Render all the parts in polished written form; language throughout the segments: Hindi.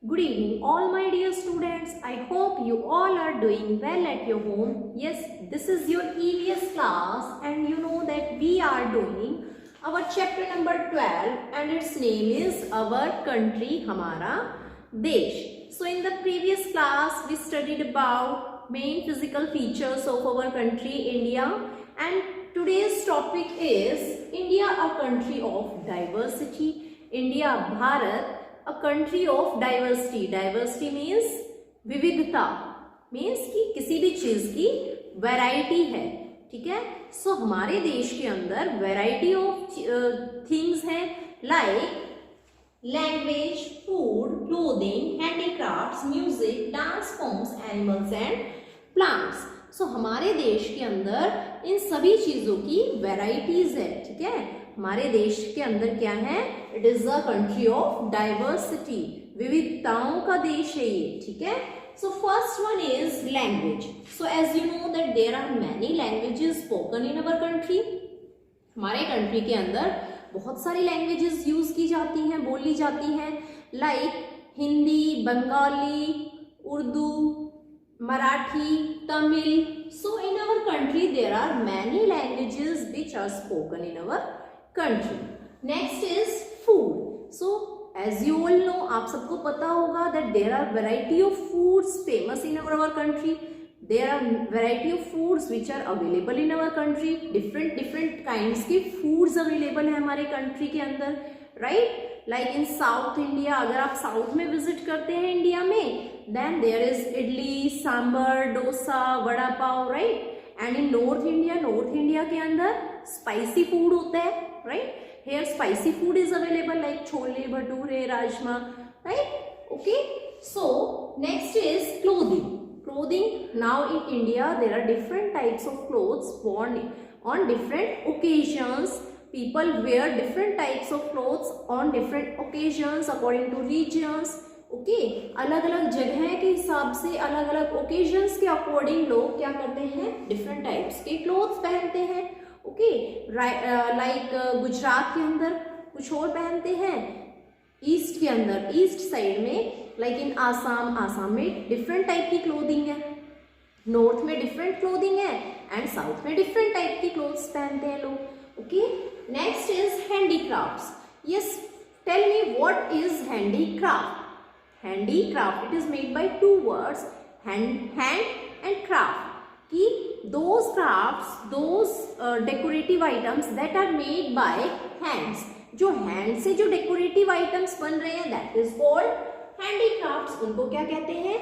Good evening, all my dear students. I hope you all are doing well at your home. Yes, this is your EVS class, and you know that we are doing our chapter number 12, and its name is Our Country, Hamara Desh. So, in the previous class, we studied about main physical features of our country, India, and today's topic is India, a country of diversity. India, Bharat, a country of diversity. Diversity means विविधता, means कि किसी भी चीज की वैरायटी है, ठीक है. सो हमारे देश के अंदर वैरायटी ऑफ थिंग्स है, like language, food, clothing, handicrafts, music, dance forms, animals and plants. So हमारे देश के अंदर इन सभी चीजों की वैरायटीज है, ठीक है. हमारे देश के अंदर क्या है? It is a country of diversity, विविधताओं का देश है ये, ठीक है. So first one is language. So as you know that there are many languages spoken in our country. हमारे कंट्री के अंदर बहुत सारी लैंग्वेजेस यूज की जाती हैं, बोली जाती हैं, like Hindi, Bengali, Urdu, Marathi, Tamil. So in our country there are many languages which are spoken in our country. Next is food. So as you all know, आप सबको पता होगा that there are variety of foods famous in our country. There are variety of foods which are available in our country. different kinds के foods available है हमारे country के अंदर, right? Like in South India, अगर आप साउथ में विजिट करते हैं इंडिया में, then there is idli, sambar, dosa, vada pav, right? And in North India के अंदर स्पाइसी फूड होता है, right? Here spicy food is available like chole bhature, rajma, right? Okay. So next is clothing. Now in India there are different types of clothes worn on different occasions. People wear different types of clothes on different occasions according to regions. Okay, अलग अलग जगह के हिसाब से, अलग अलग ओकेजन्स के अकॉर्डिंग लोग क्या करते हैं? डिफरेंट टाइप्स के क्लोथ्स पहनते हैं. ओके, लाइक गुजरात के अंदर कुछ और पहनते हैं, ईस्ट के अंदर, ईस्ट साइड में, लाइक इन आसाम में डिफरेंट टाइप की क्लोथिंग है, नॉर्थ में डिफरेंट क्लोथिंग है, एंड साउथ में डिफरेंट टाइप की क्लोथ्स पहनते हैं लोग. Okay, next is handicrafts. Yes, tell me what is handicraft. Handicraft, it is made by two words, hand and craft. कि those crafts, those decorative items that are made by hands, जो hand से जो decorative items बन रहे हैं, that is called handicrafts. उनको क्या कहते हैं?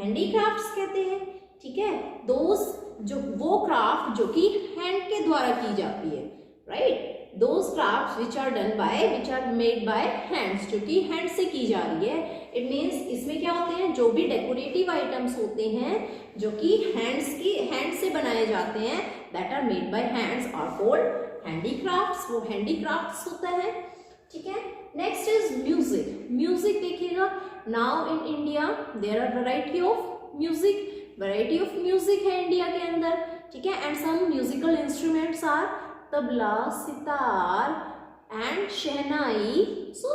handicrafts कहते हैं, ठीक है. those जो वो craft जो कि hand के द्वारा की जाती है, right? those crafts which are done by, which are made by hands, जो कि hand से की जा रही है. इट मीन्स इसमें क्या होते हैं? जो भी डेकोरेटिव आइटम्स होते हैं जो कि हैंड से बनाए जाते हैं, that are made by hands, are called handicrafts. वो हैंडीक्राफ्ट्स होता है, ठीक है. नेक्स्ट इज म्यूजिक देखिएगा. Now in India there are variety of music है इंडिया के अंदर, ठीक है. And some musical instruments are tabla, sitar and shehnai, so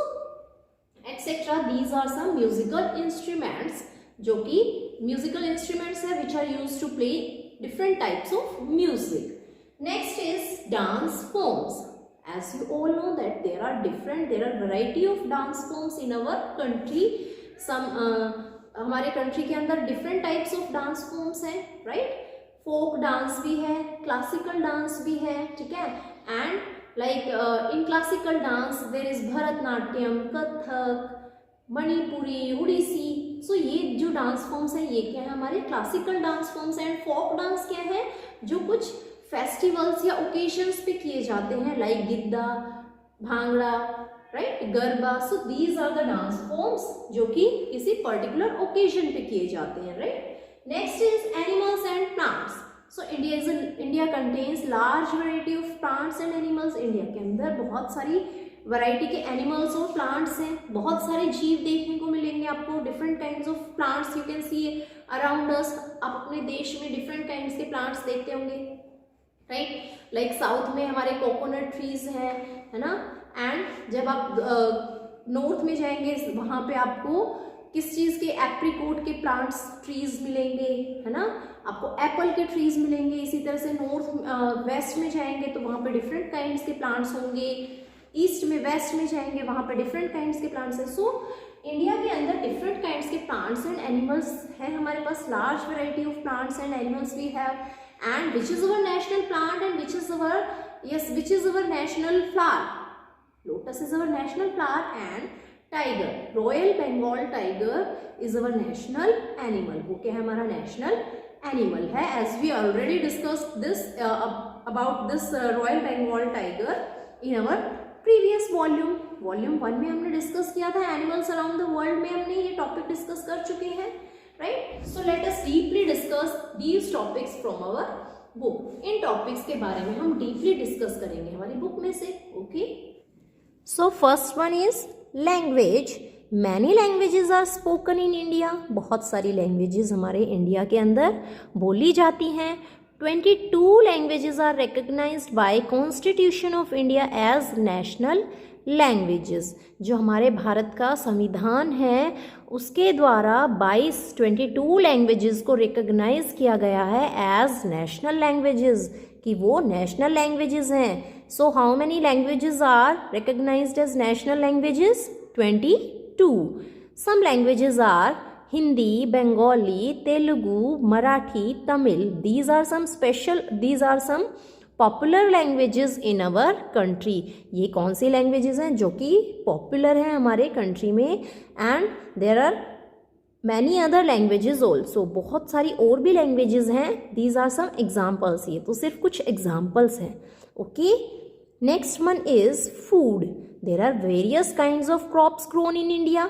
etc. These are some musical instruments जो कि musical instruments है which are used to play different types of music. Next is dance forms. As you all know that there are variety of dance forms in our country. Some हमारे country के अंदर different types of dance forms हैं, right? Folk dance भी है, classical dance भी है, ठीक है. And like in classical dance there is Bharatanatyam, Kathak, Manipuri, Odissi. सो ये जो डांस फॉर्म्स हैं ये क्या है? हमारे classical dance forms. And folk dance क्या है? जो कुछ फेस्टिवल्स या ओकेजन्स पे किए जाते हैं, like Giddha, Bhangra, right, Garba. So these are the dance forms जो कि किसी पर्टिकुलर ओकेजन पे किए जाते हैं, right. Next is animals and plants. So India contains large variety of plants and animals. India के अंदर बहुत सारी वैरायटी के एनिमल्स और प्लांट्स हैं, बहुत सारे जीव देखने को मिलेंगे आपको. Different kinds of plants you can C around us. आप अपने देश में डिफरेंट काइंड्स के प्लांट्स देखते होंगे, राइट. लाइक साउथ में हमारे कोकोनट ट्रीज है ना. एंड जब आप नॉर्थ में जाएंगे वहां पे आपको किस चीज़ के, एप्रिकॉट के प्लांट्स ट्रीज मिलेंगे, है ना, आपको एप्पल के ट्रीज मिलेंगे। इसी तरह से नॉर्थ वेस्ट में जाएंगे तो वहाँ पे डिफरेंट काइंड्स के प्लांट्स होंगे, ईस्ट में वेस्ट में जाएंगे वहाँ पे डिफरेंट काइंड्स के प्लांट्स हैं। सो इंडिया के अंदर डिफरेंट काइंड्स के प्लांट्स एंड एनिमल्स हैं हमारे पास, large variety of plants and animals we have. And which is our national plant and which is our national flower? Lotus is our national flower and tiger, Royal Bengal tiger is our national animal. Okay, हमारा national animal है, as we already discussed this about this Royal Bengal tiger in our previous volume 1 में हमने डिस्कस किया था। एनिमल्स अराउंड द वर्ल्ड में हमने ये टॉपिक डिस्कस कर चुके हैं, right. So let us deeply discuss these topics from our book. In topics के बारे में हम डीपली डिस्कस करेंगे हमारी बुक में से, okay. So first one is language. Many languages are spoken in India. बहुत सारी languages हमारे इंडिया के अंदर बोली जाती हैं। 22 languages are recognized by Constitution of India as national languages. जो हमारे भारत का संविधान है उसके द्वारा 22 languages को recognize किया गया है as national languages, कि वो national languages हैं। So how many languages are recognized as national languages? 22. Some languages are Hindi, Bengali, Telugu, Marathi, Tamil. These are some popular languages in our country. ये कौन सी languages हैं जो कि popular हैं हमारे country में? And there are many other languages also. बहुत सारी और भी languages हैं. These are some examples. ये तो सिर्फ कुछ examples हैं, okay? Next one is food. There are various kinds of crops grown in India.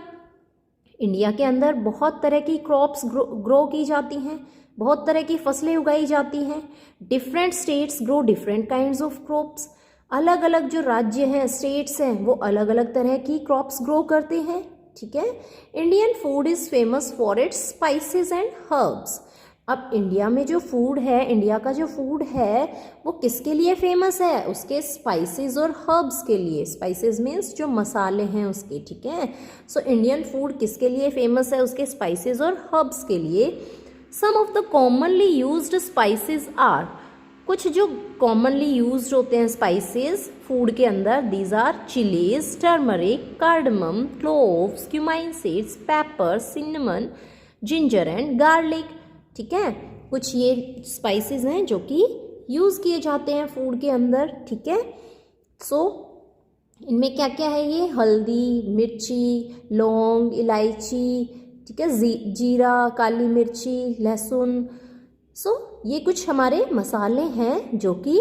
India के अंदर बहुत तरह की क्रॉप्स ग्रो की जाती हैं, बहुत तरह की फसलें उगाई जाती हैं। Different states grow different kinds of crops. अलग अलग जो राज्य हैं, स्टेट्स हैं, वो अलग अलग तरह की क्रॉप्स ग्रो करते हैं, ठीक है। Indian food is famous for its spices and herbs. अब इंडिया में जो फूड है, इंडिया का जो फूड है वो किसके लिए फेमस है? उसके स्पाइसेस और हर्ब्स के लिए। स्पाइसेस मीन्स जो मसाले हैं उसके, ठीक है। सो इंडियन फूड किसके लिए फेमस है? उसके स्पाइसेस और हर्ब्स के लिए। Some of the commonly used spices are, कुछ जो कॉमनली यूज्ड होते हैं स्पाइसेस फूड के अंदर, these are chillies, turmeric, cardamom, cloves, cumin seeds, pepper, cinnamon, ginger and garlic, ठीक है। कुछ ये स्पाइसेस हैं जो कि यूज़ किए जाते हैं फूड के अंदर, ठीक है। सो इनमें क्या क्या है? ये हल्दी, मिर्ची, लौंग, इलायची, ठीक है, जीरा, काली मिर्ची, लहसुन। सो ये कुछ हमारे मसाले हैं जो कि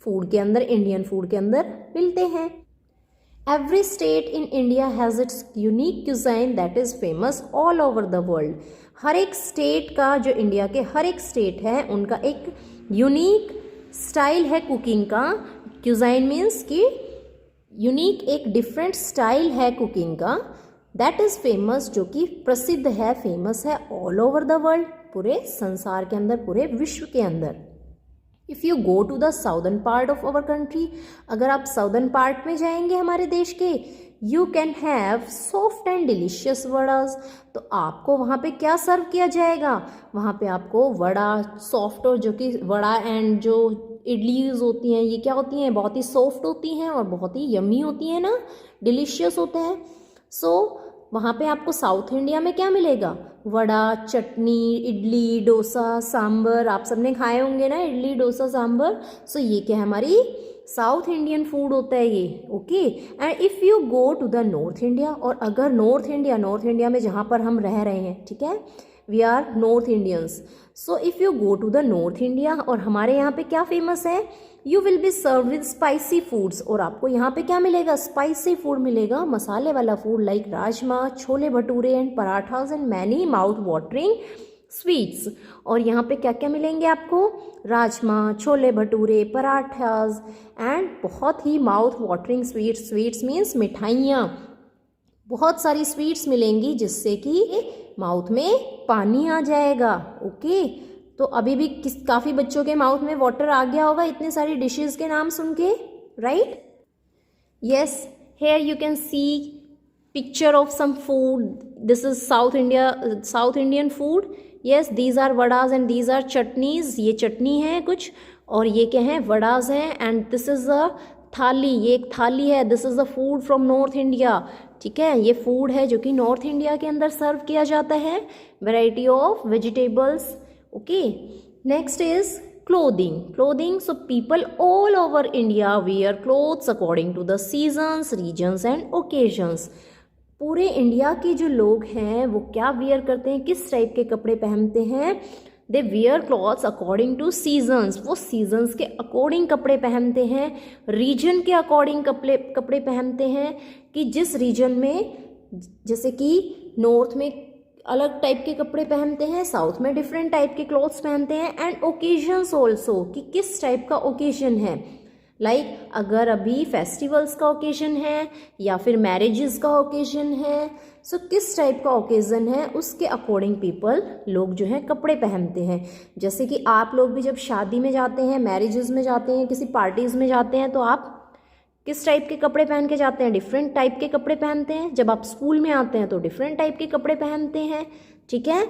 फूड के अंदर, इंडियन फूड के अंदर मिलते हैं। Every state in India has its unique cuisine that is famous all over the world. हर एक स्टेट का, जो इंडिया के हर एक स्टेट है, उनका एक यूनिक स्टाइल है कुकिंग का। क्यूजाइन मीन्स कि यूनिक एक डिफरेंट स्टाइल है कुकिंग का, दैट इज़ फेमस, जो कि प्रसिद्ध है, फेमस है ऑल ओवर द वर्ल्ड, पूरे संसार के अंदर, पूरे विश्व के अंदर। If you go to the southern part of our country, अगर आप साउदर्न पार्ट में जाएंगे हमारे देश के, you can have soft and delicious vadas. तो आपको वहाँ पे क्या सर्व किया जाएगा? वहाँ पे आपको वड़ा, सॉफ्ट, और जो कि वड़ा एंड जो इडलीज होती हैं, ये क्या होती हैं? बहुत ही सॉफ्ट होती हैं और बहुत ही यम्मी होती हैं ना, डिलीशियस होते हैं। सो वहाँ पे आपको साउथ इंडिया में क्या मिलेगा? वड़ा, चटनी, इडली, डोसा, सांभर। आप सबने खाए होंगे ना इडली, डोसा, सांभर। सो ये क्या है? हमारी साउथ इंडियन फूड होता है ये, okay. And if you go to the north India, और अगर नॉर्थ इंडिया में जहाँ पर हम रह रहे हैं, ठीक है, we are north Indians. So if you go to the north India, और हमारे यहाँ पे क्या फेमस है? You will be serve with spicy foods. और आपको यहाँ पे क्या मिलेगा? स्पाइसी फूड मिलेगा, मसाले वाला food, like rajma, chole bhature and parathas and many mouth watering sweets. और यहाँ पे क्या क्या मिलेंगे आपको? राजमा, छोले भटूरे, पराठास एंड बहुत ही mouth watering sweets. Sweets means मिठाइयाँ, बहुत सारी स्वीट्स मिलेंगी जिससे कि माउथ में पानी आ जाएगा, ओके। तो अभी भी काफ़ी बच्चों के माउथ में वाटर आ गया होगा इतने सारी डिशेस के नाम सुन के, right? Yes, here you can see picture of some food. This is South Indian food. Yes, these are vadas and these are chutneys. ये चटनी है कुछ और ये क्या है, वड़ाज हैं. एंड दिस इज अ थाली, ये एक थाली है. This is a food from north India. ठीक है, ये फूड है जो कि नॉर्थ इंडिया के अंदर सर्व किया जाता है. Variety of vegetables. Okay, next is clothing. So people all over India wear clothes according to the seasons, regions and occasions. पूरे इंडिया के जो लोग हैं वो क्या वियर करते हैं, किस टाइप के कपड़े पहनते हैं. They wear clothes according two seasons. वो सीजन्स के अकॉर्डिंग कपड़े पहनते हैं. रीजन के अकॉर्डिंग कपड़े पहनते हैं कि जिस रीजन में, जैसे कि नॉर्थ में अलग टाइप के कपड़े पहनते हैं, साउथ में डिफरेंट टाइप के क्लॉथ्स पहनते हैं. एंड ओकेजन्स ऑल्सो, कि किस टाइप का ओकेजन है. लाइक अगर अभी फेस्टिवल्स का ओकेजन है या फिर मैरिजेस का ओकेजन है, सो किस टाइप का ओकेजन है उसके अकॉर्डिंग पीपल, लोग जो हैं कपड़े पहनते हैं. जैसे कि आप लोग भी जब शादी में जाते हैं, मैरिजेस में जाते हैं, किसी पार्टीज़ में जाते हैं, तो आप किस टाइप के कपड़े पहन के जाते हैं, डिफरेंट टाइप के कपड़े पहनते हैं. जब आप स्कूल में आते हैं तो डिफरेंट टाइप के कपड़े पहनते हैं. ठीक है.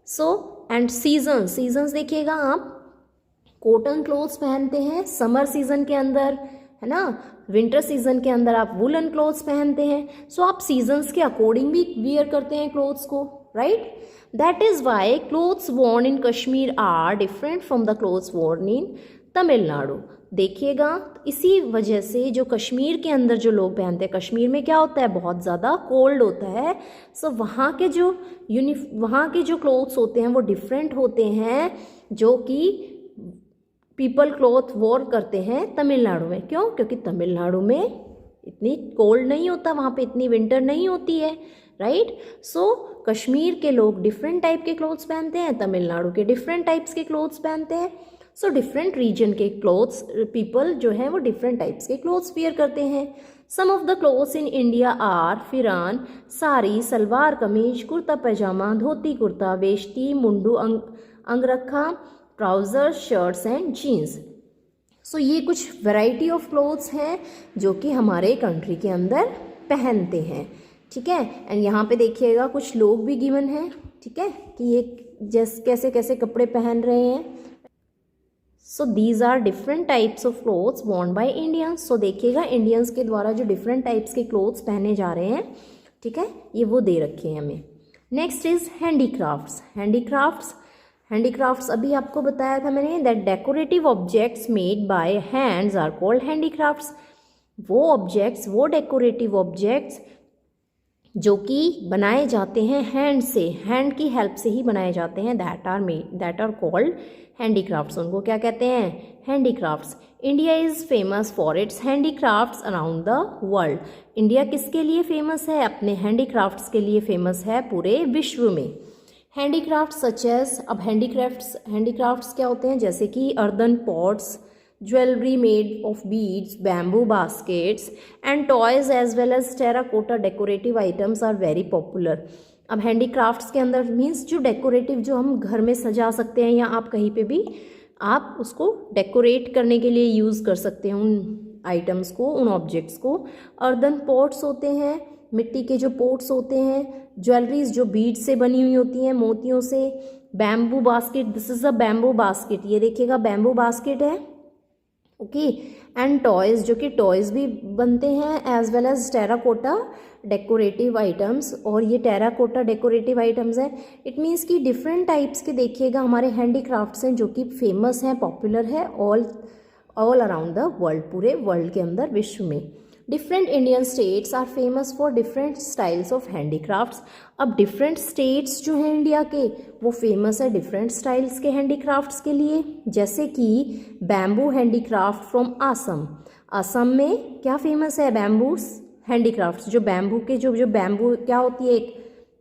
सो एंड सीजन्स देखिएगा आप, कॉटन क्लोथ्स पहनते हैं समर सीजन के अंदर, है ना. विंटर सीजन के अंदर आप वुलन क्लोथ्स पहनते हैं. सो आप सीजन्स के अकॉर्डिंग भी वियर करते हैं क्लोथ्स को, right. That is why clothes worn in Kashmir are different from the clothes worn in Tamil Nadu. देखिएगा, इसी वजह से जो कश्मीर के अंदर जो लोग पहनते हैं, कश्मीर में क्या होता है, बहुत ज़्यादा कोल्ड होता है. सो वहाँ के जो क्लोथ्स होते हैं वो डिफरेंट होते हैं जो कि पीपल क्लॉथ वॉर करते हैं तमिलनाडु में. क्यों? क्योंकि तमिलनाडु में इतनी कोल्ड नहीं होता, वहाँ पे इतनी विंटर नहीं होती है, राइट. सो कश्मीर के लोग डिफरेंट टाइप के क्लोथ्स पहनते हैं, तमिलनाडु के डिफरेंट टाइप्स के क्लोथ्स पहनते हैं. सो डिफरेंट रीजन के क्लोथ्स पीपल जो हैं वो डिफरेंट टाइप्स के क्लोथ्स वियर करते हैं. Some of the clothes in India are phiran, sari, salwar kameez, kurta pyjama, dhoti kurta, veshti, mundu, angarkha, trousers, shirts and jeans. So ये कुछ वैरायटी ऑफ क्लोथ्स हैं जो कि हमारे कंट्री के अंदर पहनते हैं. ठीक है. एंड यहाँ पे देखिएगा कुछ लोग भी गिवन हैं. ठीक है, कि ये कैसे कैसे कपड़े पहन रहे हैं. So these are different types of clothes worn by Indians. So देखिएगा इंडियंस के द्वारा जो डिफरेंट टाइप्स के क्लोथ्स पहने जा रहे हैं, ठीक है, ये वो दे रखे हैं हमें. नेक्स्ट इज हैंडीक्राफ्ट्स अभी आपको बताया था मैंने, that decorative objects made by hands are called handicrafts. वो डेकोरेटिव ऑब्जेक्ट्स जो कि बनाए जाते हैं हैंड से, हैंड की हेल्प से ही बनाए जाते हैं, दैट आर कॉल्ड हैंडीक्राफ्ट्स. उनको क्या कहते हैं? Handicrafts. India is famous for its handicrafts around the world. India किसके लिए फेमस है? अपने हैंडीक्राफ्ट्स के लिए फेमस है पूरे विश्व में. हैंडीक्राफ्ट सच एज, अब हैंडीक्राफ्ट्स क्या होते हैं? जैसे कि earthen pots, jewellery made of beads, bamboo baskets and toys as well as terracotta decorative items are very popular. अब हैंडीक्राफ्ट्स के अंदर मीन्स जो डेकोरेटिव, जो हम घर में सजा सकते हैं या आप कहीं पे भी आप उसको डेकोरेट करने के लिए यूज़ कर सकते हैं उन आइटम्स को, उन ऑब्जेक्ट्स को. अर्दन पॉट्स होते हैं, मिट्टी के जो पोट्स होते हैं. ज्वेलरीज जो बीड से बनी हुई होती हैं, मोतियों से. Bamboo basket, this is a bamboo basket, ये देखिएगा बैम्बू बास्केट है. ओके. एंड टॉयज़, जो कि टॉयज़ भी बनते हैं, as well as terracotta decorative items. और ये टेराकोटा डेकोरेटिव आइटम्स हैं. इट मीन्स कि डिफरेंट टाइप्स के देखिएगा हमारे हैंडीक्राफ्ट्स हैं जो कि फेमस हैं, पॉपुलर है ऑल अराउंड द वर्ल्ड, पूरे वर्ल्ड के अंदर, विश्व में. Different Indian states are famous for different styles of handicrafts. अब डिफरेंट स्टेट्स जो हैं इंडिया के, वो फेमस है डिफरेंट स्टाइल्स के हैंडीक्राफ्ट्स के लिए. जैसे कि bamboo handicraft from Assam. Assam में क्या फेमस है? Bamboo handicrafts. जो बैम्बू के जो बैम्बू क्या होती है, एक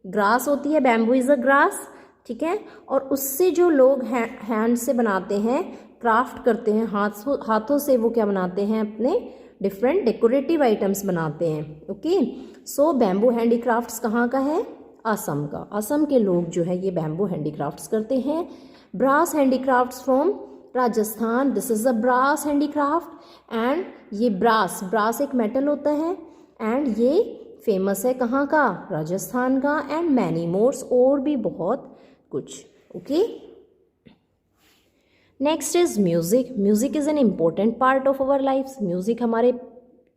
ग्रास होती है, बैम्बू इज़ अ ग्रास. ठीक है. और उससे जो लोग हैंड से बनाते हैं, क्राफ्ट करते हैं, हाथों से वो क्या बनाते हैं, अपने डिफरेंट डेकोरेटिव आइटम्स बनाते हैं. ओके. सो बैम्बू हैंडीक्राफ्ट्स कहाँ का है? असम का. असम के लोग जो है ये बैम्बू हैंडीक्राफ्ट्स करते हैं. Brass handicrafts from Rajasthan. This is a brass handicraft. And ये ब्रास एक मेटल होता है, एंड ये फेमस है कहाँ का, राजस्थान का, एंड मैनी मोर्स, और भी बहुत कुछ। Okay, next is music. Music is an important part of our life. Music हमारे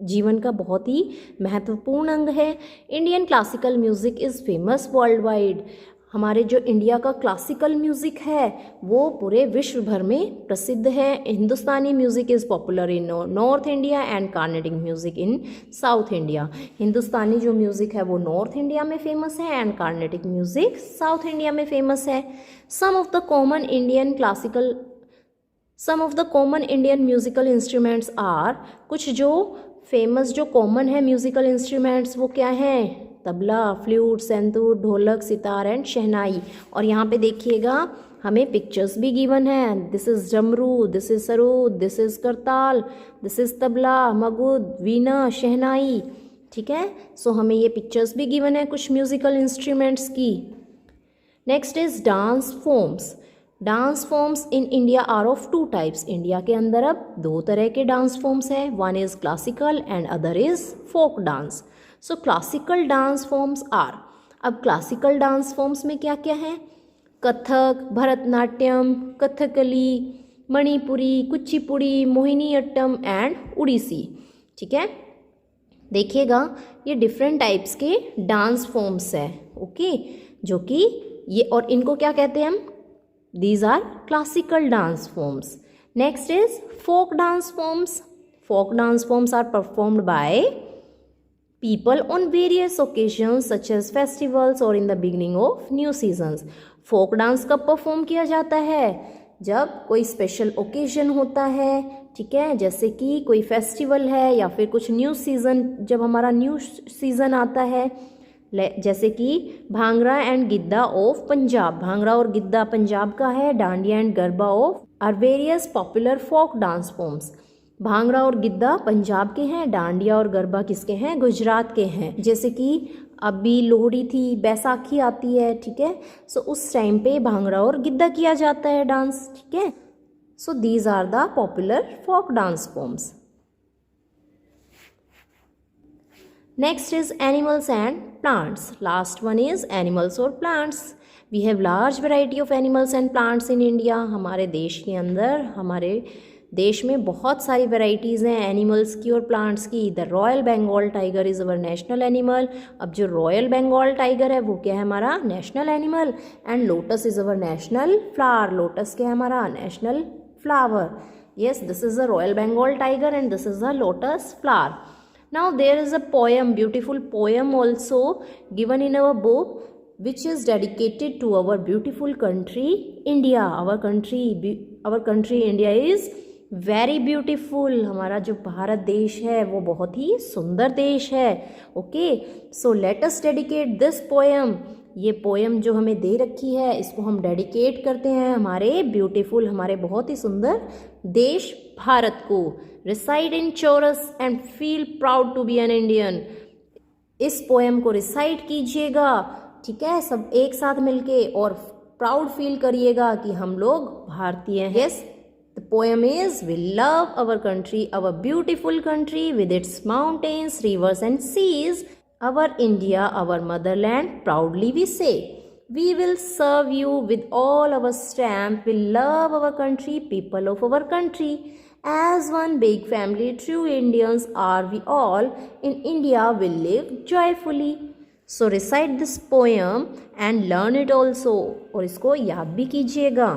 जीवन का बहुत ही महत्वपूर्ण अंग है। Indian classical music is famous world wide. हमारे जो इंडिया का क्लासिकल म्यूज़िक है वो पूरे विश्व भर में प्रसिद्ध है। Hindustani music is popular in north India and Carnatic music in south India. Hindustani जो म्यूज़िक है वो नॉर्थ इंडिया में फेमस है and Carnatic music south India में फेमस है। Some of the common Indian musical instruments are, कुछ जो फेमस जो कॉमन है म्यूज़िकल इंस्ट्रूमेंट्स वो क्या हैं, तबला, फ्लूट, संतूर, ढोलक, सितार एंड शहनाई। और यहाँ पे देखिएगा हमें पिक्चर्स भी गिवन है। दिस इज़ डमरू, this is sarod, this is करताल, दिस इज़ तबला, मगुद, वीणा, शहनाई। ठीक है, सो हमें ये पिक्चर्स भी गिवन है कुछ म्यूज़िकल इंस्ट्रूमेंट्स की। Next is dance forms. Dance forms in India are of two types. India के अंदर अब दो तरह के डांस फॉर्म्स हैं, one is classical and other is folk dance. So classical dance forms are, अब क्लासिकल डांस फॉर्म्स में क्या क्या है, कथक, भरतनाट्यम, कथकली, मणिपुरी, कुचिपुड़ी, मोहिनीअट्टम एंड उड़ीसी। ठीक है, देखिएगा ये डिफरेंट टाइप्स के डांस फॉर्म्स है। ओके, जो कि ये, और इनको क्या कहते हैं हम, these are classical dance forms. Next is folk dance forms. Folk dance forms are performed by people on various occasions such as festivals or in the beginning of new seasons. Folk dance कब परफॉर्म किया जाता है, जब कोई स्पेशल ओकेजन होता है। ठीक है, जैसे कि कोई फेस्टिवल है या फिर कुछ न्यू सीज़न, जब हमारा न्यू सीज़न आता है, जैसे कि भांगड़ा एंड गिद्दा ऑफ पंजाब। भांगड़ा और गिद्दा पंजाब का है, Dandiya and Garba of are various popular folk dance forms. Bhangra और गिद्दा पंजाब के हैं, डांडिया और गरबा किसके हैं, गुजरात के हैं। जैसे कि अभी लोहड़ी थी, बैसाखी आती है, ठीक है, सो उस टाइम पे भांगड़ा और गिद्दा किया जाता है डांस। ठीक है, so these are the popular folk dance forms. Next is animals and plants. Last one is animals or plants. We have large variety of animals and plants in India. हमारे देश के अंदर, हमारे देश में बहुत सारी वेराइटीज़ हैं एनिमल्स की और प्लांट्स की। The royal Bengal tiger is our national animal. अब जो रॉयल बंगाल टाइगर है वो क्या है, हमारा national animal. And lotus is our national flower. Lotus क्या है, हमारा national flower. Yes, this is the royal Bengal tiger and this is the lotus flower. Now there is a poem, beautiful poem also given in our book, which is dedicated to our beautiful country India. Our country India is very beautiful. हमारा जो भारत देश है वो बहुत ही सुंदर देश है. Okay, so let us dedicate this poem. ये पोएम जो हमें दे रखी है इसको हम डेडिकेट करते हैं हमारे ब्यूटीफुल, हमारे बहुत ही सुंदर देश भारत को. Recite in chorus and feel proud to be an Indian. इस पोएम को रिसाइट कीजिएगा, ठीक है, सब एक साथ मिलके, और प्राउड फील करिएगा कि हम लोग भारतीय हैं. Yes, the poem is we love our country, our beautiful country with its mountains, rivers and seas. Our India, our motherland, proudly we say. We will serve you with all our strength. We love our country, people of our country. As one big family, true Indians are we all. In India we live joyfully. So recite this poem and learn it also. और इसको याद भी कीजिएगा.